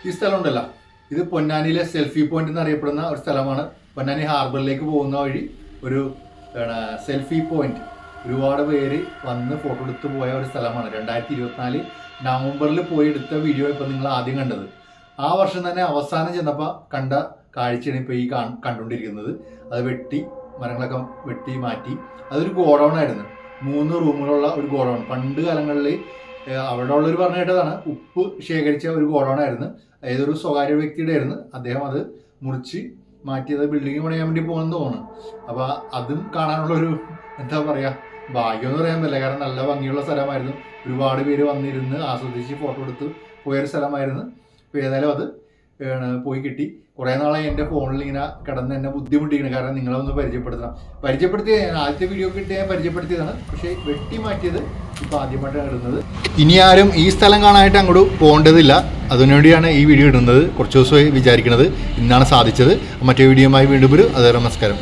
ഈ സ്ഥലം ഉണ്ടല്ലോ, ഇത് പൊന്നാനിയിലെ സെൽഫി പോയിന്റ് എന്നറിയപ്പെടുന്ന ഒരു സ്ഥലമാണ്. പൊന്നാനി ഹാർബറിലേക്ക് പോകുന്ന വഴി ഒരു സെൽഫി പോയിന്റ്. ഒരുപാട് പേര് വന്ന് ഫോട്ടോ എടുത്ത് പോയ ഒരു സ്ഥലമാണ്. 2024 നവംബറിൽ പോയി എടുത്ത വീഡിയോ ഇപ്പോൾ നിങ്ങൾ ആദ്യം കണ്ടത്. ആ വർഷം തന്നെ അവസാനം ചെന്നപ്പോൾ കണ്ട കാഴ്ചയാണ് ഇപ്പോൾ ഈ കണ്ടുകൊണ്ടിരിക്കുന്നത്. അത് മരങ്ങളൊക്കെ വെട്ടി മാറ്റി. അതൊരു ഗോഡൗൺ ആയിരുന്നു, 3 റൂമുകളുള്ള ഒരു ഗോഡൗൺ. പണ്ട് കാലങ്ങളിൽ അവിടെ ഉള്ളവർ പറഞ്ഞു കേട്ടതാണ്, ഉപ്പ് ശേഖരിച്ച ഒരു ഗോഡൗൺ ആയിരുന്നു. ഏതൊരു സ്വകാര്യ വ്യക്തിയുടെ ആയിരുന്നു. അദ്ദേഹം അത് മുറിച്ച് മാറ്റിയത് ബിൽഡിംഗ് പണിയാൻ വേണ്ടി പോകുമെന്ന് തോന്നുന്നു. അപ്പോൾ അതും കാണാനുള്ളൊരു എന്താ പറയുക, ഭാഗ്യം എന്ന് പറയാൻ പറ്റില്ല. കാരണം നല്ല ഭംഗിയുള്ള സ്ഥലമായിരുന്നു. ഒരുപാട് പേര് വന്നിരുന്ന് ആസ്വദിച്ച് ഫോട്ടോ എടുത്ത് പോയൊരു സ്ഥലമായിരുന്നു. അപ്പോൾ ഏതായാലും അത് പോയി കിട്ടി. കുറേ നാളായി എൻ്റെ ഫോണിൽ ഇങ്ങനെ കിടന്ന് എന്നെ ബുദ്ധിമുട്ടിക്കണം. കാരണം നിങ്ങളൊന്ന് പരിചയപ്പെടുത്തിയ ആദ്യത്തെ വീഡിയോ കിട്ടി ഞാൻ പരിചയപ്പെടുത്തിയതാണ്. പക്ഷേ വെട്ടി മാറ്റിയത് ഇപ്പോൾ ആദ്യമായിട്ടാണ് ഇടുന്നത്. ഇനി ആരും ഈ സ്ഥലം കാണാനായിട്ട് അങ്ങോട്ട് പോകേണ്ടതില്ല. അതിനുവേണ്ടിയാണ് ഈ വീഡിയോ ഇടുന്നത്. കുറച്ച് ദിവസമായി വിചാരിക്കുന്നത്, ഇന്നാണ് സാധിച്ചത്. മറ്റേ വീഡിയോയുമായി വീണ്ടും വരും. അതേ നമസ്കാരം.